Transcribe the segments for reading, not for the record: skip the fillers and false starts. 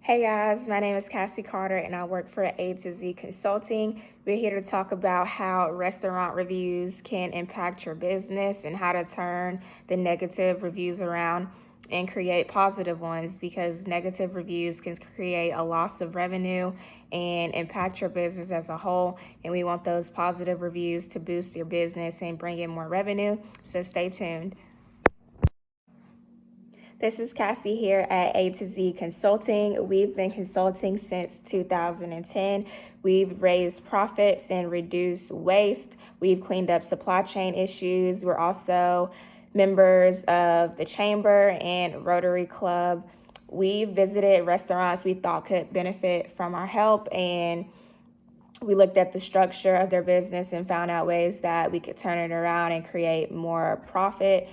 Hey guys, my name is Cassie Carter and I work for A2Z Consulting. We're here to talk about how restaurant reviews can impact your business and how to turn the negative reviews around and create positive ones, because negative reviews can create a loss of revenue and impact your business as a whole. And we want those positive reviews to boost your business and bring in more revenue. So stay tuned. This is Cassie here at A2Z Consulting. We've been consulting since 2010. We've raised profits and reduced waste. We've cleaned up supply chain issues. We're also members of the Chamber and Rotary Club. We visited restaurants we thought could benefit from our help, and we looked at the structure of their business and found out ways that we could turn it around and create more profit.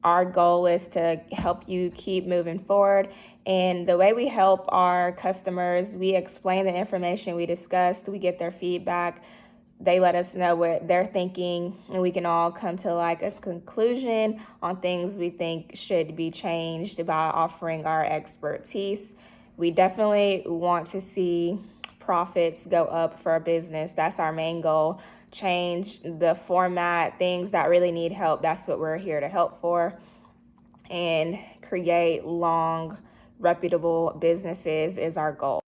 Our goal is to help you keep moving forward. And the way we help our customers, we explain the information we discussed, we get their feedback, they let us know what they're thinking, and we can all come to like a conclusion on things we think should be changed by offering our expertise. We definitely want to see profits go up for a business. That's our main goal. Change the format, things that really need help. That's what we're here to help for, and create long, reputable businesses is our goal.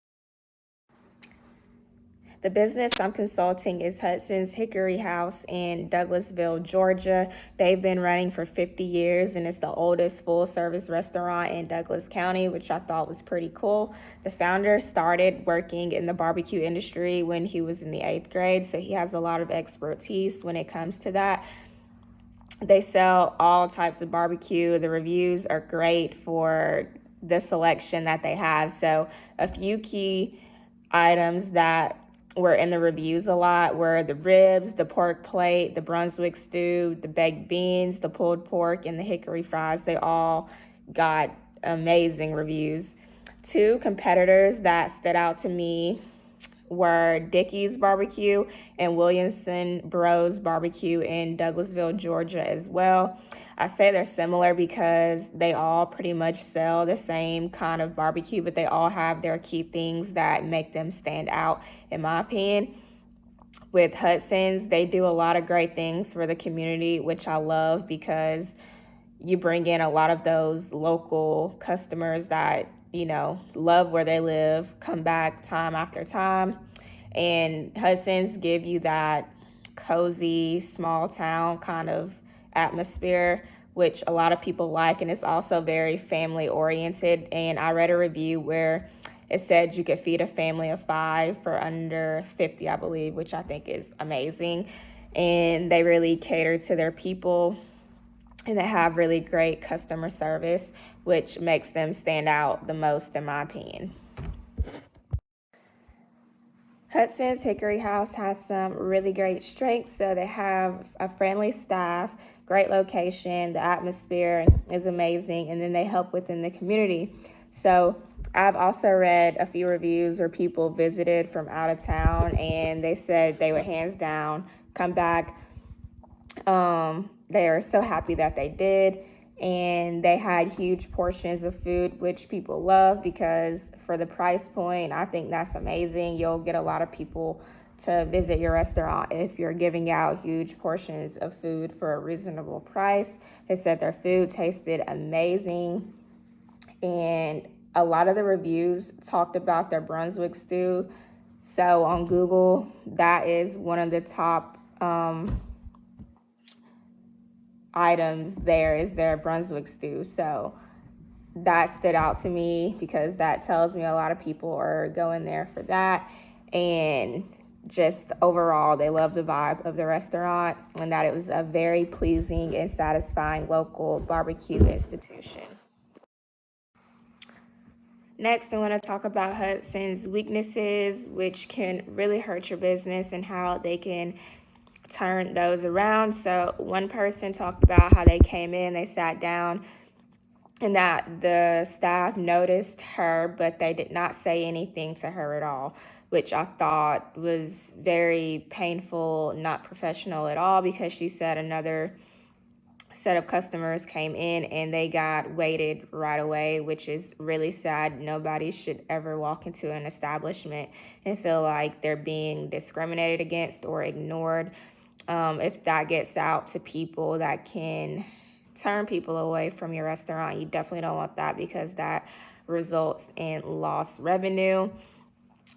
The business I'm consulting is Hudsons Hickory House in Douglasville, Georgia. They've been running for 50 years, and it's the oldest full-service restaurant in Douglas County, which I thought was pretty cool. The founder started working in the barbecue industry when he was in the 8th grade, so he has a lot of expertise when it comes to that. They sell all types of barbecue. The reviews are great for the selection that they have. So a few key items that were in the reviews a lot were the ribs, the pork plate, the Brunswick stew, the baked beans, the pulled pork, and the hickory fries. They all got amazing reviews. Two competitors that stood out to me were Dickey's Barbecue and Williamson Bros Barbecue in Douglasville, Georgia as well. I say they're similar because they all pretty much sell the same kind of barbecue, but they all have their key things that make them stand out, in my opinion. With Hudsons, they do a lot of great things for the community, which I love, because you bring in a lot of those local customers that, love where they live, come back time after time. And Hudsons give you that cozy, small town kind of atmosphere, which a lot of people like. And it's also very family oriented. And I read a review where it said you could feed a family of 5 for under $50, I believe, which I think is amazing. And they really cater to their people, and they have really great customer service, which makes them stand out the most, in my opinion. Hudson's Hickory House has some really great strengths. So they have a friendly staff, great location, the atmosphere is amazing, and then they help within the community. So I've also read a few reviews where people visited from out of town, and they said they would hands down come back. They are so happy that they did, and they had huge portions of food, which people love, because for the price point, I think that's amazing. You'll get a lot of people to visit your restaurant if you're giving out huge portions of food for a reasonable price. They said their food tasted amazing, and a lot of the reviews talked about their Brunswick stew. So on Google, that is one of the top items there, is their Brunswick stew. So that stood out to me, because that tells me a lot of people are going there for that. And just overall, they love the vibe of the restaurant, and that it was a very pleasing and satisfying local barbecue institution. Next, I want to talk about Hudson's weaknesses, which can really hurt your business, and how they can turn those around. So one person talked about how they came in, they sat down, and that the staff noticed her, but they did not say anything to her at all, which I thought was very painful, not professional at all, because she said another set of customers came in and they got waited right away, which is really sad. Nobody should ever walk into an establishment and feel like they're being discriminated against or ignored. If that gets out to people, that can turn people away from your restaurant. You definitely don't want that, because that results in lost revenue.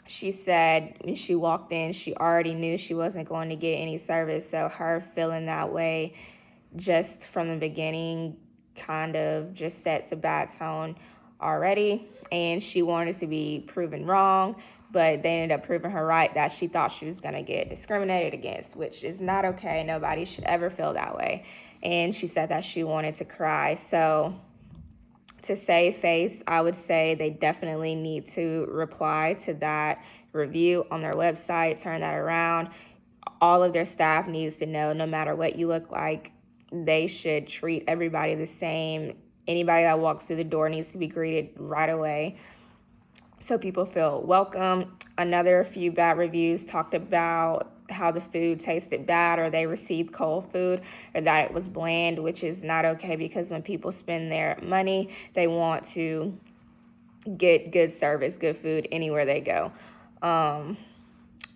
She said when she walked in, she already knew she wasn't going to get any service. So her feeling that way just from the beginning kind of just sets a bad tone already. And she wanted to be proven wrong, but they ended up proving her right, that she thought she was going to get discriminated against, which is not okay. Nobody should ever feel that way. And she said that she wanted to cry. So to save face, I would say they definitely need to reply to that review on their website, turn that around. All of their staff needs to know, no matter what you look like, they should treat everybody the same. Anybody that walks through the door needs to be greeted right away so people feel welcome. Another few bad reviews talked about how the food tasted bad, or they received cold food, or that it was bland, which is not okay, because when people spend their money, they want to get good service, good food anywhere they go.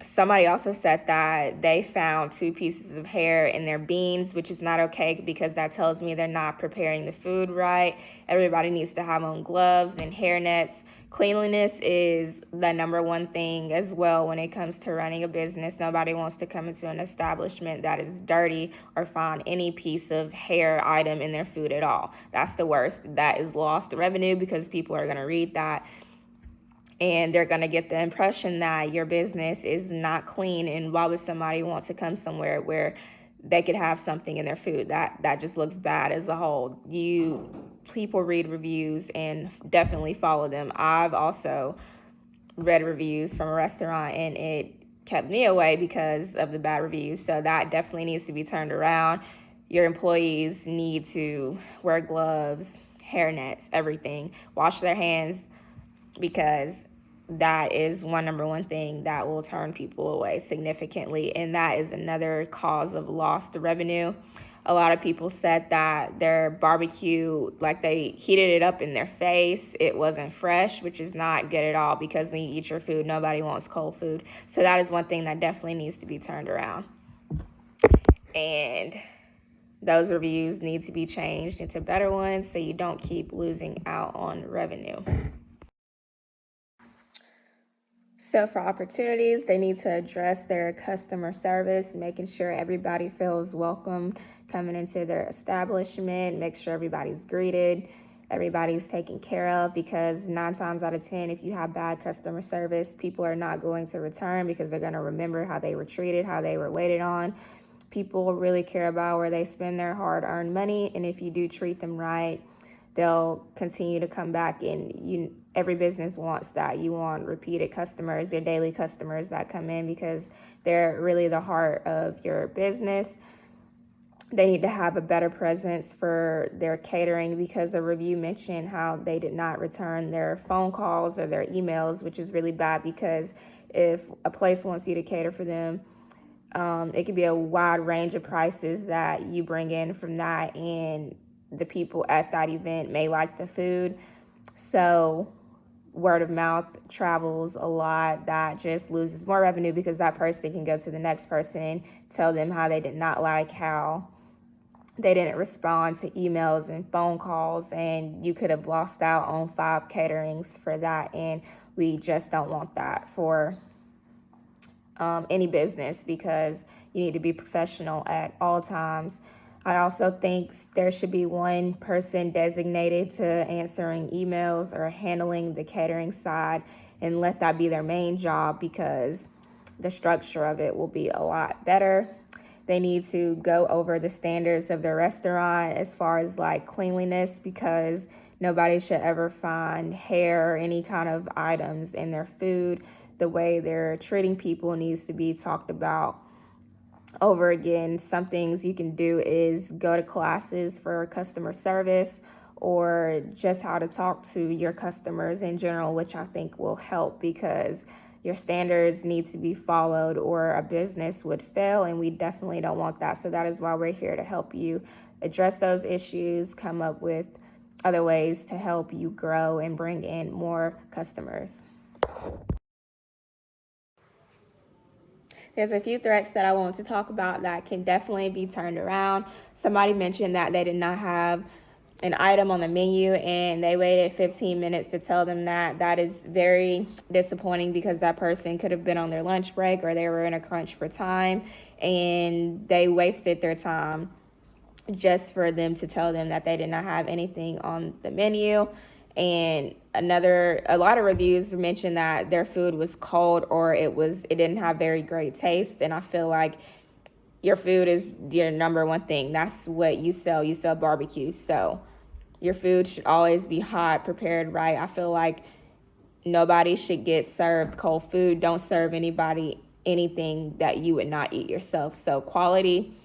Somebody also said that they found 2 pieces of hair in their beans, which is not okay, because that tells me they're not preparing the food right. Everybody needs to have on gloves and hair nets. Cleanliness is the number one thing as well when it comes to running a business. Nobody wants to come into an establishment that is dirty or find any piece of hair item in their food at all. That's the worst. That is lost revenue, because people are going to read that and they're going to get the impression that your business is not clean. And why would somebody want to come somewhere where they could have something in their food? That just looks bad as a whole. People read reviews and definitely follow them. I've also read reviews from a restaurant, and it kept me away because of the bad reviews. So that definitely needs to be turned around. Your employees need to wear gloves, hair nets, everything. Wash their hands, because that is number one thing that will turn people away significantly. And that is another cause of lost revenue. A lot of people said that their barbecue, like they heated it up in their face, it wasn't fresh, which is not good at all, because when you eat your food, nobody wants cold food. So that is one thing that definitely needs to be turned around. And those reviews need to be changed into better ones so you don't keep losing out on revenue. So for opportunities, they need to address their customer service, making sure everybody feels welcome coming into their establishment, make sure everybody's greeted, everybody's taken care of, because 9 times out of 10, if you have bad customer service, people are not going to return, because they're going to remember how they were treated, how they were waited on. People really care about where they spend their hard-earned money, and if you do treat them right, they'll continue to come back. And every business wants that. You want repeated customers, your daily customers that come in, because they're really the heart of your business. They need to have a better presence for their catering, because a review mentioned how they did not return their phone calls or their emails, which is really bad, because if a place wants you to cater for them, it could be a wide range of prices that you bring in from that, and the people at that event may like the food. So word of mouth travels a lot. That just loses more revenue, because that person can go to the next person, tell them how they did not like how they didn't respond to emails and phone calls, and you could have lost out on 5 caterings for that. And we just don't want that for any business, because you need to be professional at all times. I also think there should be one person designated to answering emails or handling the catering side, and let that be their main job, because the structure of it will be a lot better. They need to go over the standards of their restaurant as far as like cleanliness, because nobody should ever find hair or any kind of items in their food. The way they're treating people needs to be talked about over again. Some things you can do is go to classes for customer service, or just how to talk to your customers in general, which I think will help, because your standards need to be followed or a business would fail, and we definitely don't want that. So that is why we're here to help you address those issues, come up with other ways to help you grow and bring in more customers. There's a few threats that I want to talk about that can definitely be turned around. Somebody mentioned that they did not have an item on the menu and they waited 15 minutes to tell them that. That is very disappointing because that person could have been on their lunch break or they were in a crunch for time and they wasted their time just for them to tell them that they did not have anything on the menu. And a lot of reviews mentioned that their food was cold or it didn't have very great taste. And I feel like your food is your number one thing. That's what you sell. You sell barbecue. So your food should always be hot, prepared right. I feel like nobody should get served cold food. Don't serve anybody anything that you would not eat yourself. So quality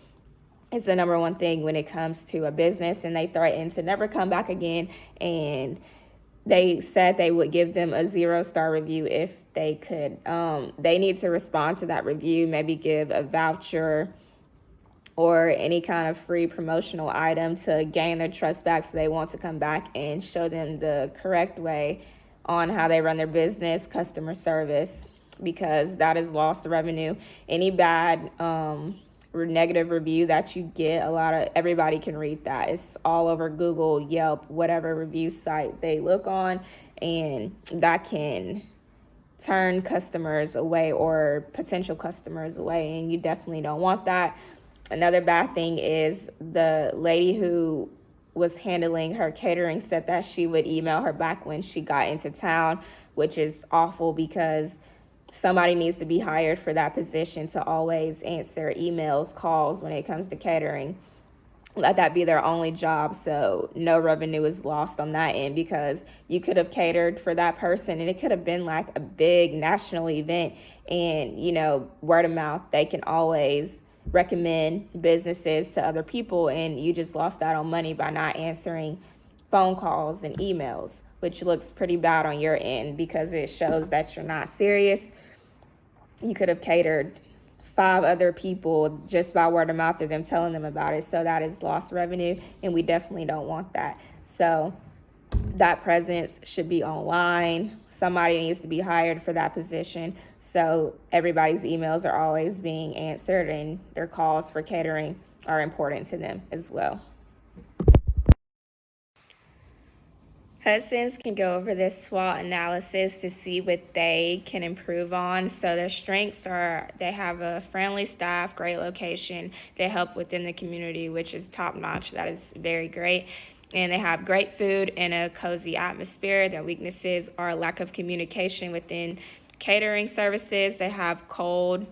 is the number one thing when it comes to a business, and they threatened to never come back again. And they said they would give them a 0-star review if they could. They need to respond to that review, maybe give a voucher or any kind of free promotional item to gain their trust back so they want to come back and show them the correct way on how they run their business, customer service, because that is lost revenue. Any bad or negative review that you get, everybody can read that. It's all over Google, Yelp, whatever review site they look on, and that can turn customers away or potential customers away, and you definitely don't want that. Another bad thing is the lady who was handling her catering said that she would email her back when she got into town, which is awful because somebody needs to be hired for that position to always answer emails, calls when it comes to catering. Let that be their only job so no revenue is lost on that end, because you could have catered for that person and it could have been like a big national event, and word of mouth, they can always recommend businesses to other people, and you just lost out on money by not answering phone calls and emails, which looks pretty bad on your end because it shows that you're not serious. You could have catered 5 other people just by word of mouth of them telling them about it. So that is lost revenue, and we definitely don't want that. So that presence should be online. Somebody needs to be hired for that position. So everybody's emails are always being answered and their calls for catering are important to them as well. Hudsons can go over this SWOT analysis to see what they can improve on. So their strengths are they have a friendly staff, great location, they help within the community, which is top notch. That is very great. And they have great food and a cozy atmosphere. Their weaknesses are lack of communication within catering services. They have cold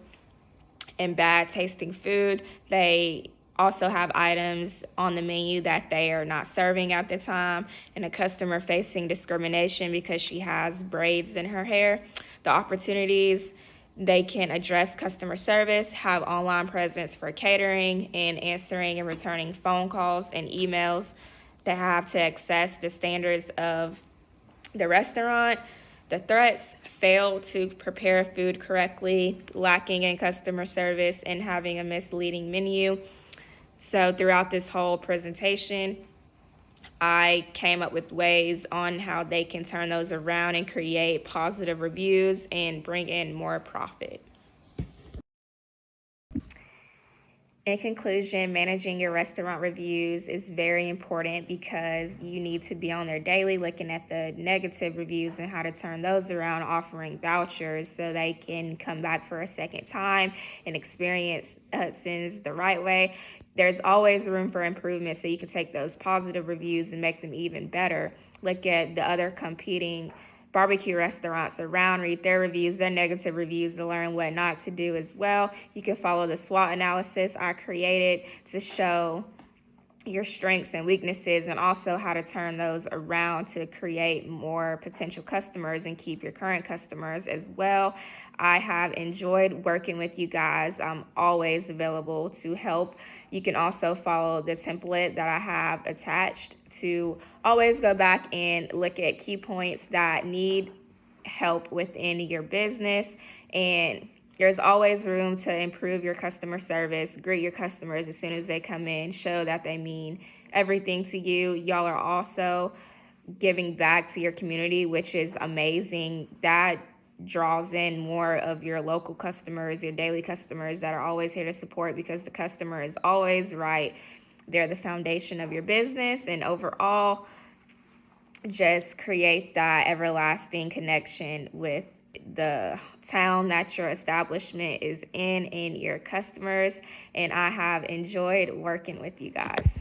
and bad tasting food. They also have items on the menu that they are not serving at the time, and a customer facing discrimination because she has braids in her hair. The opportunities: they can address customer service, have online presence for catering and answering and returning phone calls and emails. They have to access the standards of the restaurant. The threats: fail to prepare food correctly, lacking in customer service, and having a misleading menu. So throughout this whole presentation, I came up with ways on how they can turn those around and create positive reviews and bring in more profit. In conclusion, managing your restaurant reviews is very important because you need to be on there daily looking at the negative reviews and how to turn those around, offering vouchers so they can come back for a second time and experience Hudson's the right way. There's always room for improvement, so you can take those positive reviews and make them even better. Look at the other competing barbecue restaurants around, read their reviews, their negative reviews, to learn what not to do as well. You can follow the SWOT analysis I created to show your strengths and weaknesses, and also how to turn those around to create more potential customers and keep your current customers as well. I have enjoyed working with you guys. I'm always available to help. You can also follow the template that I have attached to always go back and look at key points that need help within your business and There's always room to improve your customer service, greet your customers as soon as they come in, show that they mean everything to you. Y'all are also giving back to your community, which is amazing. That draws in more of your local customers, your daily customers that are always here to support, because the customer is always right. They're the foundation of your business, and overall, just create that everlasting connection with the town that your establishment is in and your customers. And I have enjoyed working with you guys.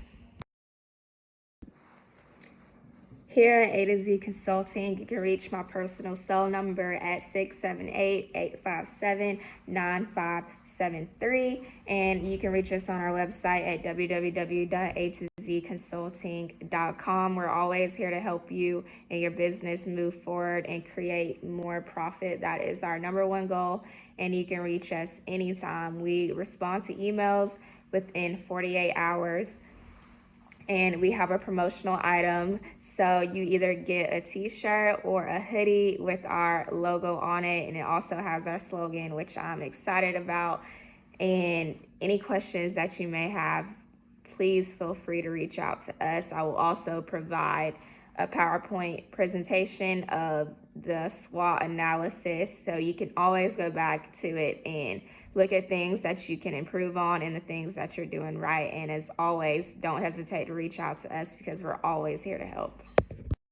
Here at A2Z Consulting, you can reach my personal cell number at 678-857-9573. And you can reach us on our website at www.a2zconsulting.com. We're always here to help you and your business move forward and create more profit. That is our number one goal. And you can reach us anytime. We respond to emails within 48 hours. And we have a promotional item, so you either get a t-shirt or a hoodie with our logo on it, and it also has our slogan, which I'm excited about. And any questions that you may have, please feel free to reach out to us. I will also provide a PowerPoint presentation of the SWOT analysis, so you can always go back to it and look at things that you can improve on and the things that you're doing right. And as always, don't hesitate to reach out to us, because we're always here to help.